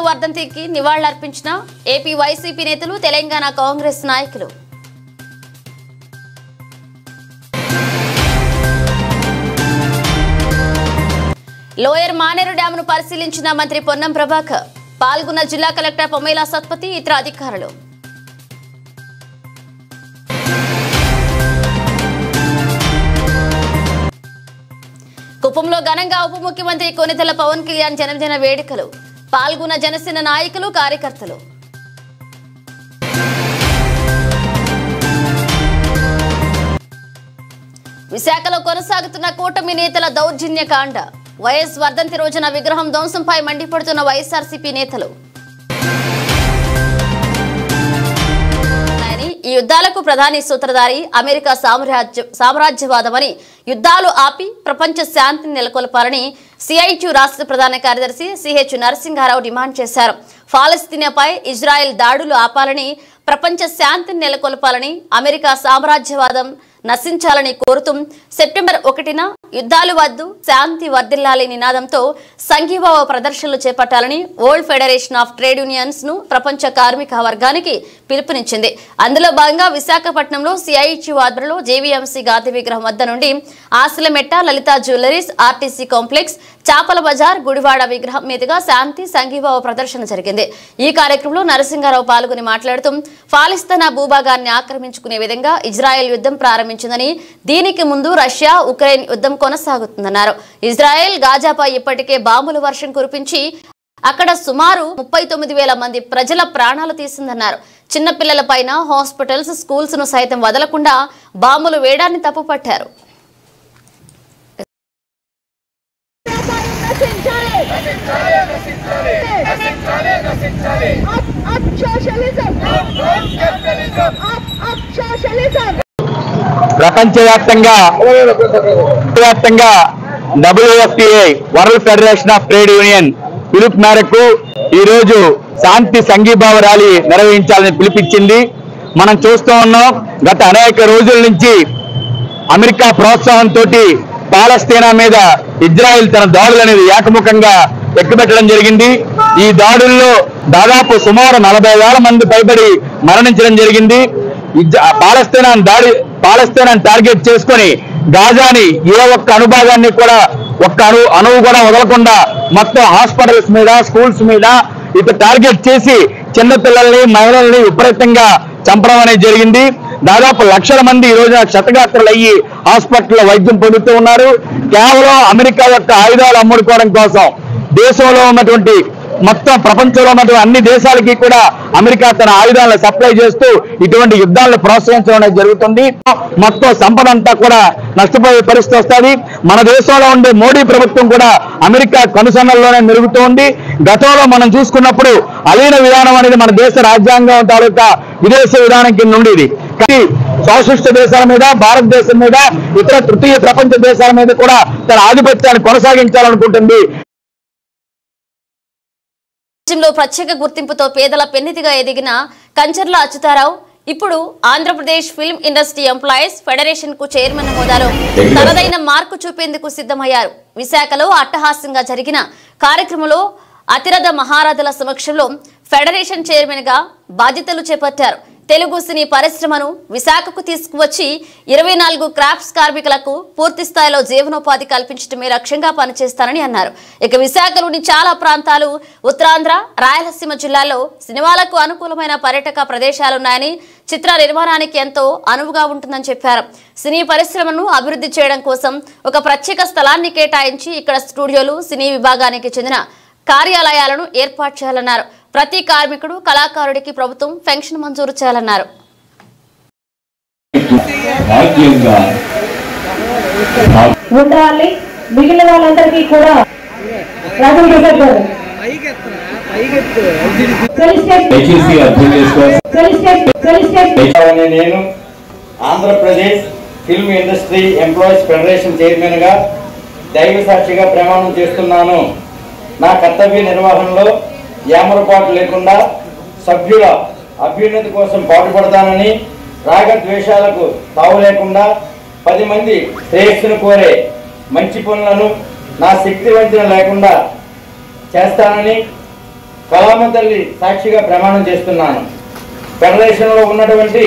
వర్ధంతికి నివాళులర్పించిన AP YCP నేతలు, తెలంగాణ కాంగ్రెస్ నాయకులు. Lower Maneru డ్యాంను పరిశీలించిన మంత్రి పొన్నం ప్రభాకర్. పాల్గొన్న జిల్లా కలెక్టర్ పొమేలా సత్పతి, ఇతర అధికారులు. కుప్పంలో ఘనంగా ఉప ముఖ్యమంత్రి కొనిదెల పవన్ కళ్యాణ్ జన్మదిన వేడుకలు. పాల్గొన్న జనసేన నాయకులు, కార్యకర్తలు. విశాఖలో కొనసాగుతున్న కూటమి నేతల దౌర్జన్య కాండ. వైఎస్ వర్ధంతి రోజున విగ్రహం ధ్వంసంపై మండిపడుతున్న వైఎస్ఆర్సీపీ నేతలు. ఈ యుద్ధాలకు ప్రధాని సూత్రధారి అమెరికా సామ్రాజ్యవాదమని, యుద్ధాలు ఆపి ప్రపంచ శాంతిని నెలకొల్పాలని సిఐటియు రాష్ట్ర ప్రధాన కార్యదర్శి సిహెచ్ నరసింహారావు డిమాండ్ చేశారు. ఫలస్తీనాపై ఇజ్రాయెల్ దాడులు ఆపాలని, ప్రపంచ శాంతిని నెలకొల్పాలని, అమెరికా సామ్రాజ్యవాదం నశించాలని కోరుతూ సెప్టెంబర్ 1న యుద్ధాలు వద్దు, శాంతి వర్ధిల్లాలి నినాదంతో సంఘీభావ ప్రదర్శనలు చేపట్టాలని world federation of trade unions ను ప్రపంచ కార్మిక వర్గానికి పిలుపునిచ్చింది. అందులో భాగంగా విశాఖపట్నంలో సిఐటియు ఆధ్వర్యంలో జేవీఎంసీ గాంధీ విగ్రహం వద్ద నుండి ఆసిలమెట్ట, లలిత జ్యువెలరీస్, ఆర్టీసీ కాంప్లెక్స్, చాపల బజార్, గుడివాడ విగ్రహం మీదుగా శాంతి సంఘీభావ ప్రదర్శన జరిగింది. ఈ కార్యక్రమంలో నరసింహారావు పాల్గొని మాట్లాడుతూ పాలస్తీనా భూభాగాన్ని ఆక్రమించుకునే విధంగా ఇజ్రాయెల్ యుద్ధం ప్రారంభించిందని, దీనికి ముందు రష్యా ఉక్రెయిన్ యుద్ధం కొనసాగుతుందన్నారు. ఇజ్రాయెల్ గాజాపై ఇప్పటికే బాంబుల వర్షం కురిపించి అక్కడ సుమారు 39,000 మంది ప్రజల ప్రాణాలు తీసిందన్నారు. చిన్నపిల్లలపైన హాస్పిటల్స్, స్కూల్స్ ను సైతం వదలకుండా బాంబులు వేయడాన్ని తప్పుపట్టారు. ప్రపంచవ్యాప్తంగా WFTA world federation of trade union పిలుపు మేరకు ఈ రోజు శాంతి సంఘీభావ ర్యాలీ నిర్వహించాలని పిలుపిచ్చింది. మనం చూస్తూ ఉన్నాం, గత అనేక రోజుల నుంచి అమెరికా ప్రోత్సాహంతో పాలస్తీనా మీద ఇజ్రాయెల్ తన దాడులు అనేది ఏకముఖంగా ఎక్కుపెట్టడం జరిగింది. ఈ దాడుల్లో దాదాపు సుమారు 40,000 మంది పైబడి మరణించడం జరిగింది. పాలస్తీనాను టార్గెట్ చేసుకొని గాజాని ఏ ఒక్క అనుభాగాన్ని కూడా అణువు కూడా వదలకుండా మొత్తం హాస్పిటల్స్ మీద, స్కూల్స్ మీద ఇటు టార్గెట్ చేసి చిన్నపిల్లల్ని, మహిళల్ని విపరీతంగా చంపడం అనేది జరిగింది. దాదాపు లక్షల మంది ఈ రోజున క్షతగాత్రులు అయ్యి హాస్పిటల్లో వైద్యం పొందుతూ ఉన్నారు. కేవలం అమెరికా యొక్క ఆయుధాలు అమ్ముడుకోవడం కోసం దేశంలో ఉన్నటువంటి మొత్తం ప్రపంచంలో ఉన్నటువంటి అన్ని దేశాలకి కూడా అమెరికా తన ఆయుధాలను సప్లై చేస్తూ ఇటువంటి యుద్ధాలను ప్రోత్సహించడం అనేది జరుగుతుంది. మొత్తం సంపద అంతా కూడా నష్టపోయే పరిస్థితి వస్తుంది. మన దేశంలో ఉండే మోడీ ప్రభుత్వం కూడా అమెరికా కనుసన్నల్లోనే మెరుగుతోంది. గతంలో మనం చూసుకున్నప్పుడు అలీన విధానం అనేది మన దేశ రాజ్యాంగం తాలూకా విదేశీ విధానం కింద ఉండేది. కానీ సోషలిస్ట్ దేశాల మీద, భారతదేశం మీద, ఇతర తృతీయ ప్రపంచ దేశాల మీద కూడా తన ఆధిపత్యాన్ని కొనసాగించాలనుకుంటుంది. రాజ్యంలో ప్రత్యేక గుర్తింపుతో పేదల పెన్నిధిగా ఎదిగిన కంచర్ల అచ్యుతారావు ఇప్పుడు Andhra Pradesh film industry employees federation కు చైర్మన్ హోదాలో తనదైన మార్కు చూపేందుకు సిద్ధమయ్యారు. విశాఖలో అట్టహాస్యంగా జరిగిన కార్యక్రమంలో అతిరథ మహారథుల సమక్షంలో ఫెడరేషన్ చైర్మన్ గా బాధ్యతలు చేపట్టారు. తెలుగు సినీ పరిశ్రమను విశాఖకు తీసుకువచ్చి 24 క్రాఫ్ట్స్ కార్మికులకు పూర్తి స్థాయిలో జీవనోపాధి కల్పించడమే లక్ష్యంగా పనిచేస్తానని అన్నారు. ఇక విశాఖలోని చాలా ప్రాంతాలు, ఉత్తరాంధ్ర, రాయలసీమ జిల్లాల్లో సినిమాలకు అనుకూలమైన పర్యాటక ప్రదేశాలున్నాయని, చిత్ర నిర్మాణానికి ఎంతో అనువుగా ఉంటుందని చెప్పారు. సినీ పరిశ్రమను అభివృద్ధి చేయడం కోసం ఒక ప్రత్యేక స్థలాన్ని కేటాయించి ఇక్కడ స్టూడియోలు, సినీ విభాగానికి చెందిన కార్యాలయాలను ఏర్పాటు చేయాలన్నారు. ప్రతి కార్మికుడు, కళాకారుడికి ప్రభుత్వం పెన్షన్ మంజూరు చేయాలన్నారు. మిగిలిన వాళ్ళందరికీ కూడా నేను Andhra Pradesh film industry employees federation chairman గా దైవ సాక్షిగా ప్రమాణం చేస్తున్నాను. నా కర్తవ్య నిర్వహణలో ఏమరపాటు లేకుండా సభ్యుల అభ్యున్నతి కోసం పాటుపడతానని, రాగద్వేషాలకు తావు లేకుండా 10 మంది శ్రేయస్సును కోరే మంచి పనులను నా శక్తి వంచన లేకుండా చేస్తానని, కళామ తల్లి సాక్షిగా ప్రమాణం చేస్తున్నాను. ఫెడరేషన్లో ఉన్నటువంటి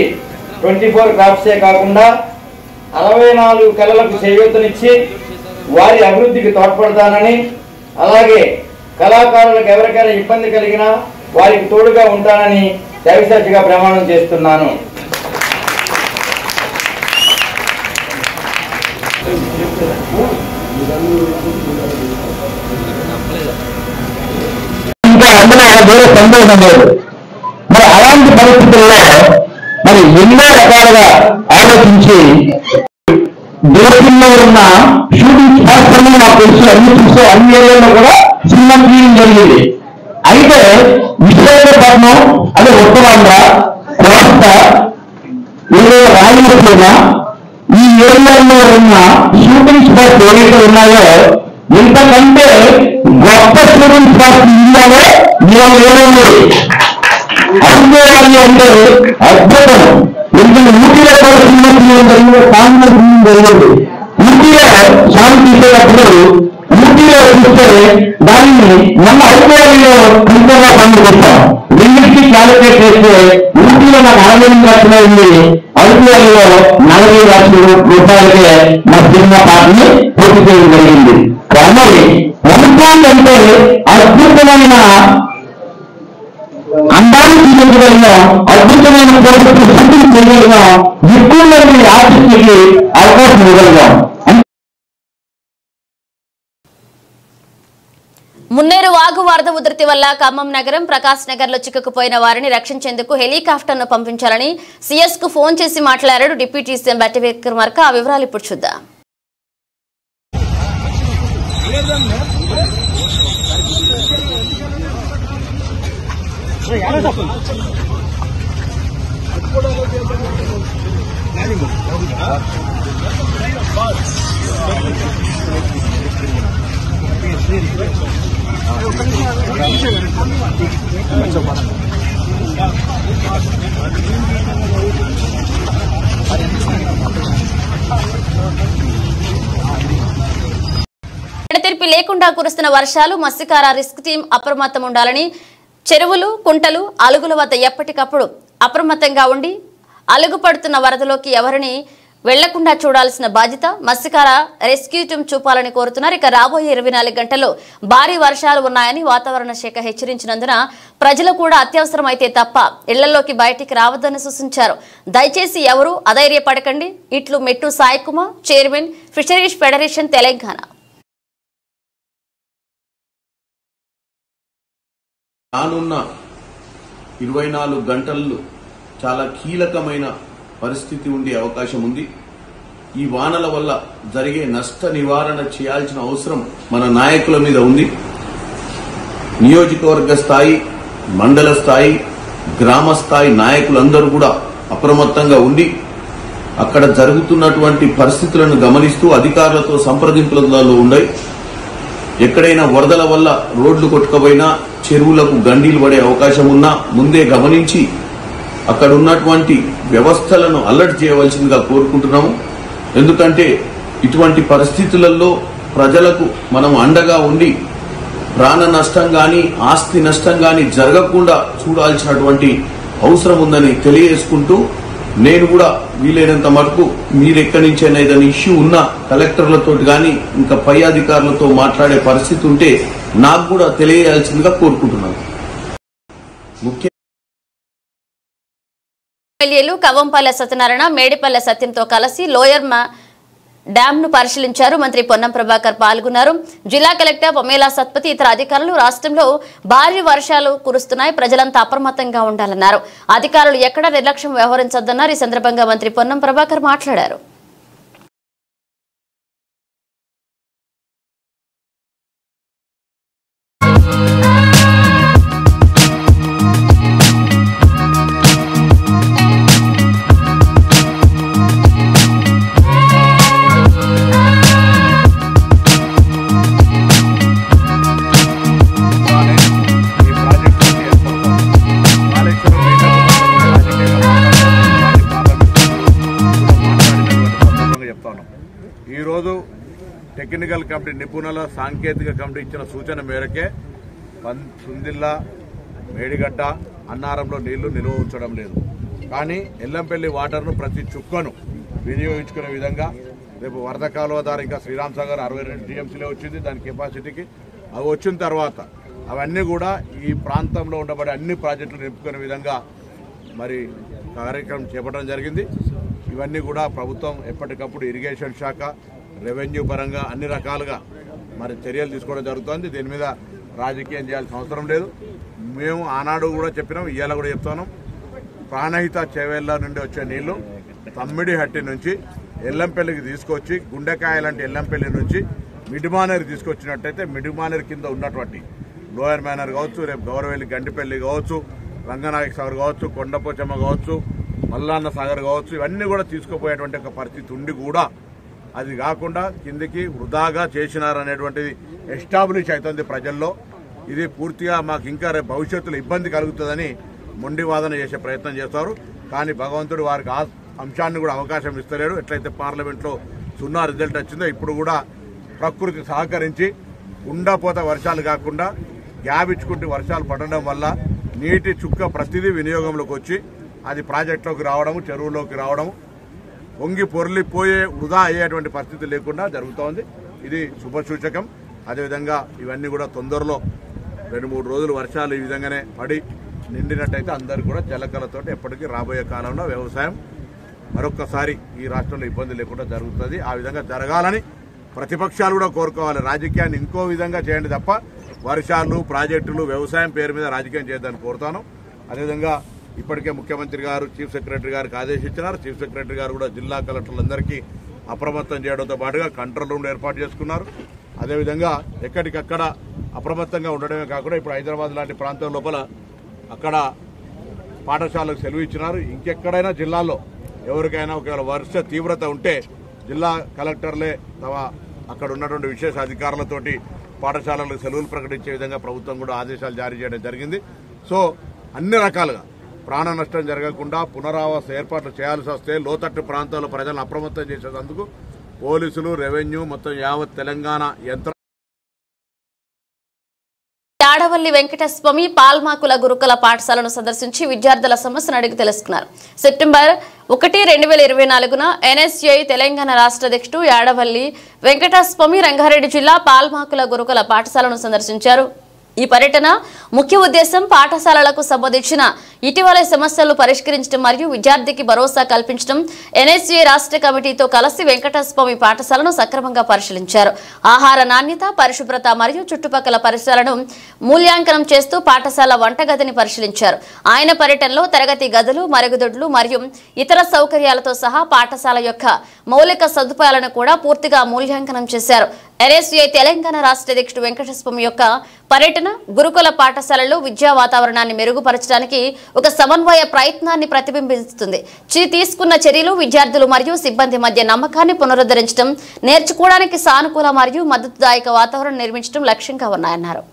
24 క్రాఫ్ట్సే కాకుండా 64 కళలకు చేయూతనిచ్చి వారి అభివృద్ధికి తోడ్పడతానని, అలాగే కళాకారులకు ఎవరికైనా ఇబ్బంది కలిగినా వారికి తోడుగా ఉంటానని దైవసాక్షిగా ప్రమాణం చేస్తున్నాను. వేరే సందేహం లేదు. మరి అలాంటి పరిస్థితుల్లో మరి ఎన్నో రకాలుగా ఆలోచించి దేశంలో ఉన్న షూటింగ్ స్పాట్స్ నాకు తెలుసు, అన్ని చూసే అన్ని ఏరియాలో కూడా సినిమా తీయడం జరిగింది. అయితే విశాఖపట్నం అదే ఉత్తరాంధ్ర, కోస్తా, రాయలసీమ ఈ ఏరియాలో ఉన్న షూటింగ్ స్పాట్స్ ఏవైతే ఉన్నాయో ఇంతకంటే గొప్ప షూటింగ్ స్పాట్స్ ఇండియాలో మేము ఏమైంది అనుకోవాలి అంటే అద్భుతం. ఎందుకంటే ఊటీలో కూడా సినిమా తీయడం జరిగింది, కాంగ్రెస్ జరిగింది. ఊటీలో సాంగ్ తీసేటప్పుడు ఊటీలో చూస్తే దాన్ని మన ఐపీఎల్లో క్రితంగా పనులు పెట్టాం. రెండింటికి క్యాలిక్యులేట్ చేస్తే ఊటీలో నాకు 60 లక్షలు అయింది, ఐపీఎల్లో 40 లక్షల రూపాయలకే మా సినిమా పాటని పూర్తి చేయడం జరిగింది. కానీ ప్రభుత్వాలంటే అద్భుతమైన అందాన్ని చూపించగలిగిన అద్భుతమైన ప్రభుత్వం షూటింగ్ చేయగలిగిన ఎక్కువ మంది ఆర్టిస్టులకి అవకాశం ఇవ్వగలిగాం. మున్నేరు వాగు వరద ఉధృతి వల్ల ఖమ్మం నగరం, ప్రకాశ్ నగర్ లో చిక్కుకుపోయిన వారిని రక్షించేందుకు హెలికాప్టర్ ను పంపించాలని సీఎస్ కు ఫోన్ చేసి మాట్లాడారు డిప్యూటీ సీఎం బట్టి విక్రమార్క. ఆ వివరాలు ఇప్పుడు చూద్దాం. ఎడతెరిపి లేకుండా కురుస్తున్న వర్షాలు మత్స్యకార రిస్క్ టీం అప్రమత్తం ఉండాలని, చెరువులు, కుంటలు, అలుగుల వద్ద ఎప్పటికప్పుడు అప్రమత్తంగా ఉండి అలుగుపడుతున్న వరదలోకి ఎవరిని వెళ్లకుండా చూడాల్సిన బాధ్యత మత్స్యకార రెస్క్యూ టీం చూపాలని కోరుతున్నారు. ఇక రాబోయే 24 గంటల్లో భారీ వర్షాలు ఉన్నాయని వాతావరణ శాఖ హెచ్చరించినందున ప్రజలు కూడా అత్యవసరమైతే తప్ప ఇళ్లలోకి బయటికి రావద్దని సూచించారు. దయచేసి ఎవరూ అధైర్యపడకండి. ఇట్లు మెట్టు Sai Kumar, chairman, fisheries federation, Telangana. రానున్న 24 గంటల్లో చాలా కీలకమైన పరిస్థితి ఉండే అవకాశం ఉంది. ఈ వానల వల్ల జరిగే నష్ట నివారణ చేయాల్సిన అవసరం మన నాయకుల మీద ఉంది. నియోజకవర్గ స్థాయి, మండల స్థాయి, గ్రామ స్థాయి నాయకులందరూ కూడా అప్రమత్తంగా ఉండి అక్కడ జరుగుతున్నటువంటి పరిస్థితులను గమనిస్తూ అధికారులతో సంప్రదింపులలో ఉన్నాయి. ఎక్కడైనా వరదల వల్ల రోడ్లు కొట్టుకుపోయినా, చెరువులకు గండీలు పడే అవకాశం ఉన్నా ముందే గమనించి అక్కడ ఉన్నటువంటి వ్యవస్థలను అలర్ట్ చేయవలసిందిగా కోరుకుంటున్నాము. ఎందుకంటే ఇటువంటి పరిస్థితులలో ప్రజలకు మనం అండగా ఉండి ప్రాణ నష్టం గాని, ఆస్తి నష్టం గాని జరగకుండా చూడాల్సినటువంటి అవసరం ఉందని తెలియజేసుకుంటూ, నేను కూడా వీలైనంత మటుకు మీరెక్కడి నుంచైనా ఏదైనా ఇష్యూ ఉన్నా కలెక్టర్లతో గాని ఇంకా పై అధికారులతో మాట్లాడే పరిస్థితి ఉంటే నాకు కూడా తెలియజేయాల్సిందిగా కోరుకుంటున్నాను. ఎమ్మెల్యేలు కవంపల్లె సత్యనారాయణ, మేడిపల్లె సత్యంతో కలిసి లోయర్ డ్యామ్ ను పరిశీలించారు. మంత్రి పొన్నం ప్రభాకర్ పాల్గొన్నారు. జిల్లా కలెక్టర్ పొమేలా సత్పతి, ఇతర అధికారులు రాష్ట్రంలో భారీ వర్షాలు కురుస్తున్నాయి, ప్రజలంతా అప్రమత్తంగా ఉండాలన్నారు. అధికారులు ఎక్కడా నిర్లక్ష్యం వ్యవహరించొద్దన్నారు. ఈ సందర్భంగా మంత్రి పొన్నం ప్రభాకర్ మాట్లాడారు. ఈరోజు టెక్నికల్ కమిటీ నిపుణుల సాంకేతిక కమిటీ ఇచ్చిన సూచన మేరకే సుందిల్లా, మేడిగడ్డ అన్నారంలో నీళ్లు నిల్వ ఉంచడం లేదు. కానీ ఎల్లంపల్లి వాటర్ను ప్రతి చుక్కను వినియోగించుకునే విధంగా రేపు వరద కాలువ ద్వారా ఇంకా శ్రీరామ్ సాగర్ 62 టీఎంసీలే వచ్చింది దాని కెపాసిటీకి. అవి వచ్చిన తర్వాత అవన్నీ కూడా ఈ ప్రాంతంలో ఉండబడే అన్ని ప్రాజెక్టులు నింపుకునే విధంగా మరి కార్యక్రమం చేపట్టడం జరిగింది. ఇవన్నీ కూడా ప్రభుత్వం ఎప్పటికప్పుడు ఇరిగేషన్ శాఖ, రెవెన్యూ పరంగా అన్ని రకాలుగా మరి చర్యలు తీసుకోవడం జరుగుతుంది. దీని మీద రాజకీయం చేయాల్సిన అవసరం లేదు. మేము ఆనాడు కూడా చెప్పినాం, ఇవాళ కూడా చెప్తున్నాం. ప్రాణహిత చేవేళ్ల నుండి వచ్చే నీళ్లు తమ్మిడిహట్టి నుంచి ఎల్లంపల్లికి తీసుకొచ్చి గుండెకాయ లాంటి ఎల్లంపల్లి నుంచి మిడిమానేరు తీసుకొచ్చినట్టయితే మిడిమానేరు కింద ఉన్నటువంటి లోయర్ మేనర్ కావచ్చు, రేపు గౌరవెల్లి గండిపల్లి కావచ్చు, రంగనాయక సాగర్ కావచ్చు, కొండపోచమ్మ కావచ్చు, మల్లాన్న సాగర్ కావచ్చు, ఇవన్నీ కూడా తీసుకుపోయేటువంటి ఒక పరిస్థితి ఉండి కూడా అది కాకుండా కిందికి వృధాగా చేసినారనేటువంటిది ఎస్టాబ్లిష్ అవుతుంది ప్రజల్లో. ఇది పూర్తిగా మాకు ఇంకా రేపు భవిష్యత్తులో ఇబ్బంది కలుగుతుందని మొండి వాదన చేసే ప్రయత్నం చేస్తారు. కానీ భగవంతుడు వారికి ఆ అంశాన్ని కూడా అవకాశం ఇస్తలేడు. ఎట్లయితే పార్లమెంట్లో 0 రిజల్ట్ వచ్చిందో ఇప్పుడు కూడా ప్రకృతి సహకరించి ఉండపోత వర్షాలు కాకుండా గ్యాప్ ఇచ్చుకుంటూ వర్షాలు పడడం వల్ల నీటి చుక్క ప్రతిదీ వినియోగంలోకి వచ్చి అది ప్రాజెక్టులోకి రావడము, చెరువులోకి రావడము, పొంగి పొర్లిపోయే వృధా అయ్యేటువంటి పరిస్థితి లేకుండా జరుగుతోంది. ఇది శుభసూచకం. అదేవిధంగా ఇవన్నీ కూడా తొందరలో 2-3 రోజులు వర్షాలు ఈ విధంగానే పడి నిండినట్టయితే అందరూ కూడా జలకళతో ఎప్పటికీ రాబోయే కాలంలో వ్యవసాయం మరొక్కసారి ఈ రాష్ట్రంలో ఇబ్బంది లేకుండా జరుగుతుంది. ఆ విధంగా జరగాలని ప్రతిపక్షాలు కూడా కోరుకోవాలి. రాజకీయాన్ని ఇంకో విధంగా చేయండి తప్ప వర్షాలు, ప్రాజెక్టులు, వ్యవసాయం పేరు మీద రాజకీయం చేయడానికి కోరుతాను. అదేవిధంగా ఇప్పటికే ముఖ్యమంత్రి గారు చీఫ్ సెక్రటరీ గారికి ఆదేశించినారు. చీఫ్ సెక్రటరీ గారు కూడా జిల్లా కలెక్టర్లందరికీ అప్రమత్తం చేయడంతో పాటుగా కంట్రోల్ రూమ్ ఏర్పాటు చేసుకున్నారు. అదేవిధంగా ఎక్కడికక్కడ అప్రమత్తంగా ఉండడమే కాకుండా ఇప్పుడు హైదరాబాద్ లాంటి ప్రాంతం లోపల అక్కడ పాఠశాలకు సెలవు ఇచ్చినారు. ఇంకెక్కడైనా జిల్లాలో ఎవరికైనా ఒకవేళ వర్ష తీవ్రత ఉంటే జిల్లా కలెక్టర్లే తమ అక్కడ ఉన్నటువంటి విశేష అధికారులతోటి పాఠశాలలకు సెలవులు ప్రకటించే విధంగా ప్రభుత్వం కూడా ఆదేశాలు జారీ చేయడం జరిగింది. సో అన్ని రకాలుగా ప్రాణ నష్టం జరగకుండా పునరావాస ఏర్పాట్లు చేయాల్సి వస్తే లోతట్టు ప్రాంతాల్లో ప్రజలను అప్రమత్తం చేసేందుకు పోలీసులు, రెవెన్యూ, మొత్తం యావత్ తెలంగాణ యంత్రం యాడవల్లి వెంకటస్వామి పాల్మాకుల గురుకుల పాఠశాలను సందర్శించి విద్యార్థుల సమస్యను అడిగి తెలుసుకున్నారు. సెప్టెంబర్ 1, 2024న ఎన్ఎస్ఐ తెలంగాణ రాష్ట్ర అధ్యక్షుడు యాడవల్లి వెంకటస్వామి రంగారెడ్డి జిల్లా పాల్మాకుల గురుకుల పాఠశాలను సందర్శించారు. ఈ పర్యటన ముఖ్య ఉద్దేశం పాఠశాలలకు సంబంధించిన ఇటీవల సమస్యలు పరిష్కరించడం మరియు విద్యార్థికి భరోసా కల్పించడం. ఎన్ఎస్ఏ రాష్ట్ర కమిటీతో కలిసి వెంకటస్వామి పాఠశాలను సక్రమంగా పరిశీలించారు. ఆహార నాణ్యత, పరిశుభ్రత మరియు చుట్టుపక్కల పరిసరాలను మూల్యాంకనం చేస్తూ పాఠశాల వంటగదిని పరిశీలించారు. ఆయన పర్యటనలో తరగతి గదులు, మరుగుదొడ్లు మరియు ఇతర సౌకర్యాలతో సహా పాఠశాల యొక్క మౌలిక సదుపాయాలను కూడా పూర్తిగా మూల్యాంకనం చేశారు. ఎన్ఎస్ఏ తెలంగాణ రాష్ట్ర అధ్యక్షుడు వెంకటస్వామి యొక్క పర్యటన గురుకుల పాఠశాలలో విద్యా వాతావరణాన్ని మెరుగుపరచడానికి ఒక సమన్వయ ప్రయత్నాన్ని ప్రతిబింబిస్తుంది. తీసుకున్న చర్యలు విద్యార్థులు మరియు సిబ్బంది మధ్య నమ్మకాన్ని పునరుద్ధరించడం, నేర్చుకోవడానికి సానుకూల మరియు మద్దతుదాయక వాతావరణం నిర్మించడం లక్ష్యంగా ఉన్నాయన్నారు.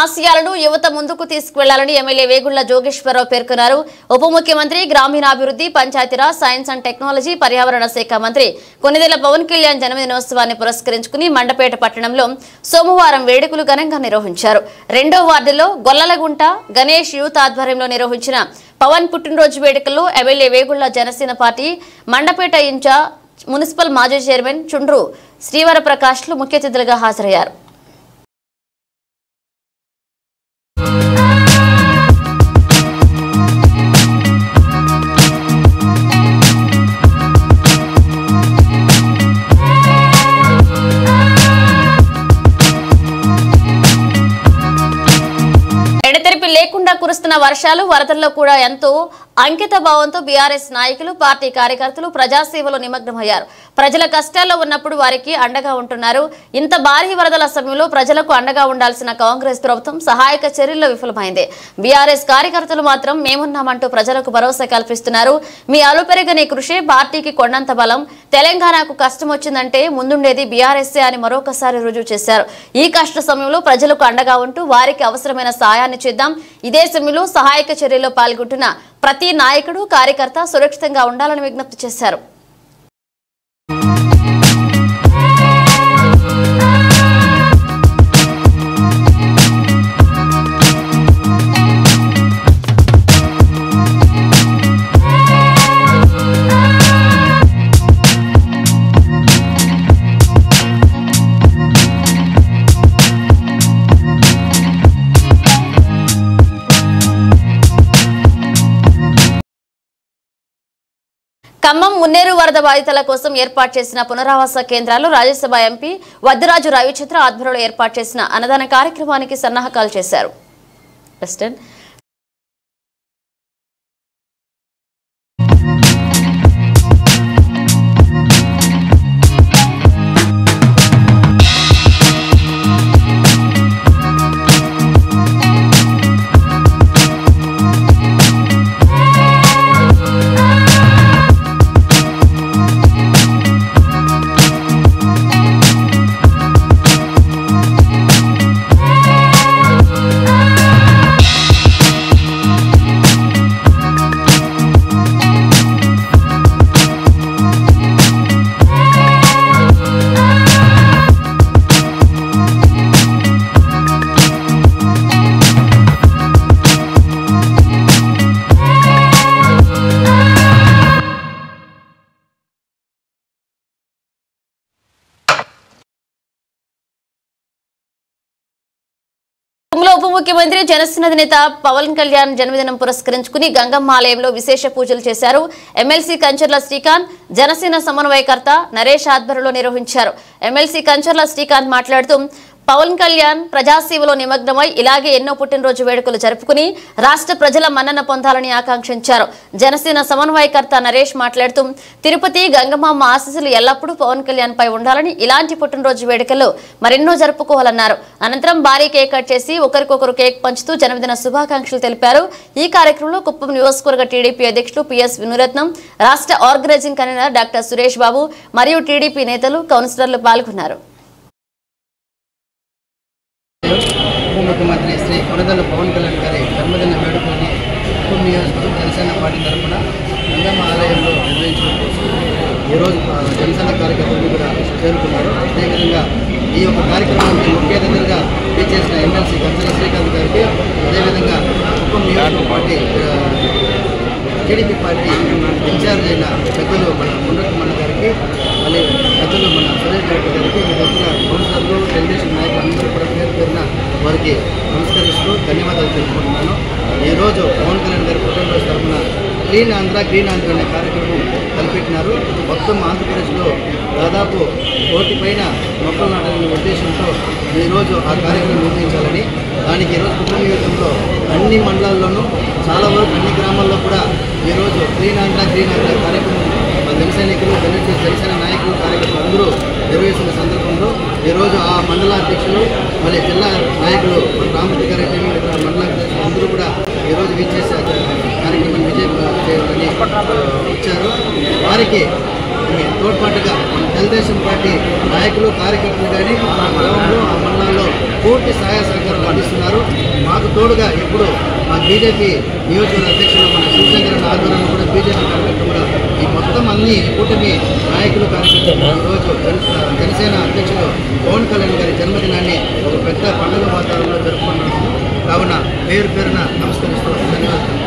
ఆశయాలను యువత ముందుకు తీసుకువెళ్లాలని ఎమ్మెల్యే వేగుళ్ల జోగేశ్వరరావు పేర్కొన్నారు. ఉప ముఖ్యమంత్రి, గ్రామీణాభివృద్ధి, పంచాయతీరాజ్, సైన్స్ అండ్ టెక్నాలజీ, పర్యావరణ శాఖ మంత్రి కొనిదెల పవన్ కళ్యాణ్ జన్మదినోత్సవాన్ని పురస్కరించుకుని మండపేట పట్టణంలో సోమవారం వేడుకలు ఘనంగా నిర్వహించారు. 2వ వార్డులో గొల్లలగుంట గణేష్ యూత్ ఆధ్వర్యంలో నిర్వహించిన పవన్ పుట్టినరోజు వేడుకల్లో MLA Vegulla Janasena party Mandapeta incharge municipal మాజీ చైర్మన్ చుండ్రు శ్రీవరప్రకాష్లు ముఖ్య అతిథులుగా హాజరయ్యారు. లేకుండా కురుస్తున్న వర్షాలు, వరదల్లో కూడా ఎంతో అంకిత భావంతో బీఆర్ఎస్ నాయకులు, పార్టీ కార్యకర్తలు ప్రజాసేవలో నిమగ్నమయ్యారు. ప్రజల కష్టాల్లో ఉన్నప్పుడు వారికి అండగా ఉంటున్నారు. ఇంత భారీ వరదల సమయంలో ప్రజలకు అండగా ఉండాల్సిన కాంగ్రెస్ ప్రభుత్వం సహాయక చర్యల్లో విఫలమైంది. బీఆర్ఎస్ కార్యకర్తలు మాత్రం మేమున్నామంటూ ప్రజలకు భరోసా కల్పిస్తున్నారు. మీ అలుపెరగని కృషి పార్టీకి కొండంత బలం. తెలంగాణకు కష్టం వచ్చిందంటే ముందుండేది బీఆర్ఎస్ఏ అని మరొకసారి రుజువు చేశారు. ఈ కష్ట సమయంలో ప్రజలకు అండగా ఉంటూ వారికి అవసరమైన సాయాన్ని చేద్దాం. ఇదే సమయంలో సహాయక చర్యల్లో పాల్గొంటున్న ప్రతి నాయకుడు కార్యకర్త సురక్షితంగా ఉండాలని విజ్ఞప్తి చేశారు. ఖమ్మం మున్నేరు వరద బాధితుల కోసం ఏర్పాటు చేసిన పునరావాస కేంద్రాలు రాజ్యసభ ఎంపీ వద్దిరాజు రవిచంద్ర ఆధ్వర్యంలో ఏర్పాటు చేసిన అన్నదాన కార్యక్రమానికి సన్నాహకాలు చేశారు. ఉప ముఖ్యమంత్రి జనసేన అధినేత పవన్ కళ్యాణ్ జన్మదినం పురస్కరించుకుని గంగమ్మ ఆలయంలో విశేష పూజలు చేశారు. ఎమ్మెల్సీ కంచర్ల శ్రీకాంత్ జనసేన సమన్వయకర్త నరేష్ ఆధ్వర్యంలో నిర్వహించారు. ఎమ్మెల్సీ కంచర్ల శ్రీకాంత్ మాట్లాడుతూ పవన్ కళ్యాణ్ ప్రజాసేవలో నిమగ్నమై ఇలాగే ఎన్నో పుట్టినరోజు వేడుకలు జరుపుకుని రాష్ట్ర ప్రజల మన్నన పొందాలని ఆకాంక్షించారు. జనసేన సమన్వయకర్త నరేష్ మాట్లాడుతూ తిరుపతి గంగమ్మ ఆశీస్సులు ఎల్లప్పుడూ పవన్ కళ్యాణ్ పై ఉండాలని ఇలాంటి పుట్టినరోజు వేడుకలు మరెన్నో జరుపుకోవాలన్నారు. అనంతరం భారీ కేక్ కట్ చేసి ఒకరికొకరు కేక్ పంచుతూ జన్మదిన శుభాకాంక్షలు తెలిపారు. ఈ కార్యక్రమంలో కుప్పం నియోజకవర్గ టీడీపీ అధ్యక్షులు పిఎస్ వినురత్నం, రాష్ట్ర organising convener doctor Suresh Babu మరియు టీడీపీ నేతలు కౌన్సిలర్లు పాల్గొన్నారు. ఉప ముఖ్యమంత్రి శ్రీ కొనదల పవన్ కళ్యాణ్ గారి జన్మదిన వేడుకల్ని కుప్పం నియోజకవర్గం జనసేన పార్టీ తరఫున గంగమ్మ ఆలయంలో నిర్వహించడం కోసం ఈరోజు జనసేన కార్యకర్తలు కూడా చేరుకున్నారు. అదేవిధంగా ఈ యొక్క కార్యక్రమానికి ముఖ్య అతిథులుగా చేసిన ఎమ్మెల్సీ కంచర్ల శ్రీకాంత్ గారికి, అదేవిధంగా కుప్పం నియోజకవర్గ పార్టీ టీడీపీ పార్టీ ఇన్ఛార్జ్ అయిన పెద్దలు మన మున్నకమన్న గారికి, మళ్ళీ పెద్దలు మన సురేష్ రెడ్డి గారికి, మీ దగ్గర కౌన్సిలర్లు తెలుగుదేశం నాయకులు అందరూ కూడా పేరు పేరున వారికి నమస్కరిస్తూ ధన్యవాదాలు తెలుపుకుంటున్నాను. ఈరోజు పవన్ కళ్యాణ్ గారి పుట్టినరోజు తరఫున క్లీన్ ఆంధ్ర అనే కార్యక్రమం తలపెట్టినారు. మొత్తం ఆంధ్రప్రదేశ్లో దాదాపు 1,000 పైన మొక్కలు నాటాలనే ఉద్దేశంతో ఈరోజు ఆ కార్యక్రమం నిర్వహించాలని, దానికి ఈరోజు కుప్పం నియోజకవర్గంలో అన్ని మండలాల్లోనూ చాలా వరకు అన్ని గ్రామాల్లో కూడా ఈరోజు క్లీన్ ఆంధ్ర కార్యక్రమం జనసైనికులు జనసేన నాయకులు కార్యకర్తలు అందరూ నిర్వహిస్తున్న సందర్భంలో ఈరోజు ఆ మండల అధ్యక్షులు మళ్ళీ జిల్లా నాయకులు రామరెడ్డి గారి మండల అధ్యక్షులు అందరూ కూడా ఈరోజు విచ్చేసే కార్యక్రమం విజయం చేయాలని ఇచ్చారు. వారికి తోడ్పాటుగా తెలుగుదేశం పార్టీ నాయకులు కార్యకర్తలు కానీ ఆ గ్రామంలో ఆ మండలాల్లో పూర్తి సహాయ సహకారాలు అందిస్తున్నారు. మాకు తోడుగా ఇప్పుడు మా బీజేపీ నియోజకవర్గ అధ్యక్షులు మన శివశంకర్ ఆధ్వర్యంలో కూడా బీజేపీ కార్యకర్తలు కూడా ఈ మొత్తం అన్ని కూటమి నాయకులు కార్యకర్తలు ఈరోజు జనసేన అధ్యక్షులు పవన్ కళ్యాణ్ గారి జన్మదినాన్ని ఒక పెద్ద పండుగ వాతావరణంలో జరుపుకున్నాము. కావున పేరు పేరున నమస్కరిస్తూ ధన్యవాదాలు.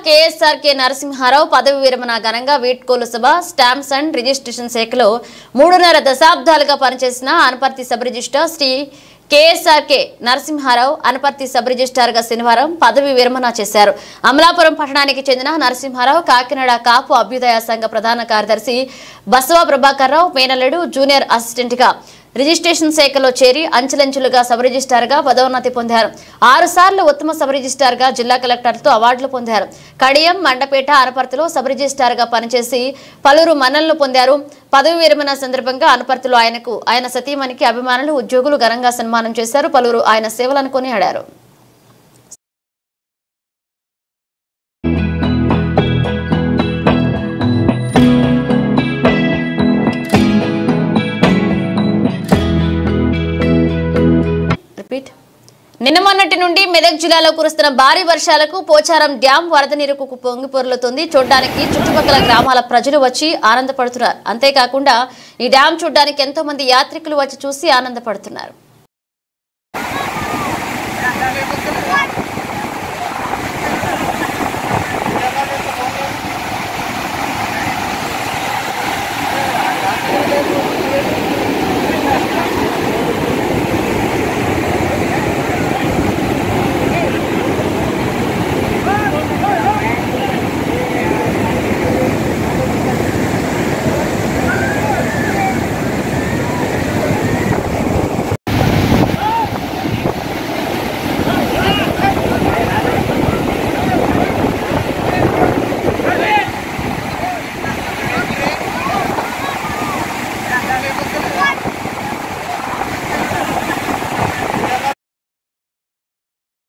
కేఎస్ఆర్కే నరసింహారావు పదవి విరమణ ఘనంగా వీడ్కోలు సభ స్టాంప్స్ అండ్ రిజిస్ట్రేషన్ శాఖలో 3.5 దశాబ్దాలుగా పనిచేసిన Anaparthi sub registrar Shri KSRK Narasimha Rao Anaparthi sub registrar గా శనివారం పదవి విరమణ చేశారు. అమలాపురం పట్టణానికి చెందిన నరసింహారావు కాకినాడ కాపు అభ్యుదయ సంఘ ప్రధాన కార్యదర్శి బసవ ప్రభాకర్ రావు మేనల్లుడు జూనియర్ అసిస్టెంట్ గా రిజిస్ట్రేషన్ శాఖలో చేరి అంచెలంచెలుగా సబ్ రిజిస్ట్రార్గా పదోన్నతి పొందారు. 6 సార్లు ఉత్తమ సబ్ రిజిస్ట్రార్గా జిల్లా కలెక్టర్తో అవార్డులు పొందారు. కడియం, మండపేట, అనపర్తిలో సబ్ రిజిస్ట్రార్గా పనిచేసి పలువురు మన్ననలు పొందారు. పదవి విరమణ సందర్భంగా అనపర్తిలో ఆయన సతీమణికి అభిమానులు, ఉద్యోగులు ఘనంగా సన్మానం చేశారు. పలువురు ఆయన సేవలను కొనియాడారు. నిన్న మొన్నటి నుండి మెదక్ జిల్లాలో కురుస్తున్న భారీ వర్షాలకు పోచారం డ్యాం వరద నీరుకు పొంగిపొర్లుతుంది. చూడ్డానికి చుట్టుపక్కల గ్రామాల ప్రజలు వచ్చి ఆనందపడుతున్నారు. అంతేకాకుండా ఈ డ్యాం చూడ్డానికి ఎంతో మంది యాత్రికులు వచ్చి చూసి ఆనందపడుతున్నారు.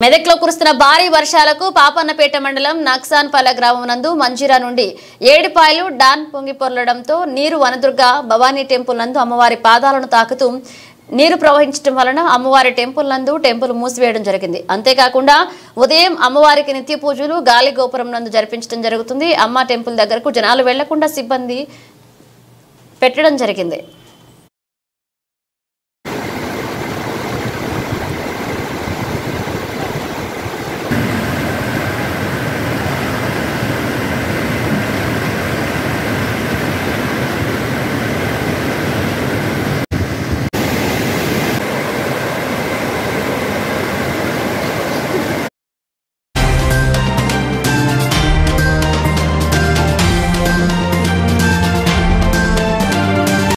మెదక్లో కురుస్తున్న భారీ వర్షాలకు పాపన్నపేట మండలం నక్సాన్పల్ల గ్రామం నందు మంజీరా నుండి ఏడుపాయలు డాన్ పొంగిపొర్లడంతో నీరు వనదుర్గ భవానీ టెంపుల్ నందు అమ్మవారి పాదాలను తాకుతూ నీరు ప్రవహించడం వలన అమ్మవారి టెంపుల్ నందు టెంపుల్ మూసివేయడం జరిగింది. అంతేకాకుండా ఉదయం అమ్మవారికి నిత్య పూజలు గాలి గోపురం నందు జరిపించడం జరుగుతుంది. అమ్మ టెంపుల్ దగ్గరకు జనాలు వెళ్లకుండా సిబ్బంది పెట్టడం జరిగింది.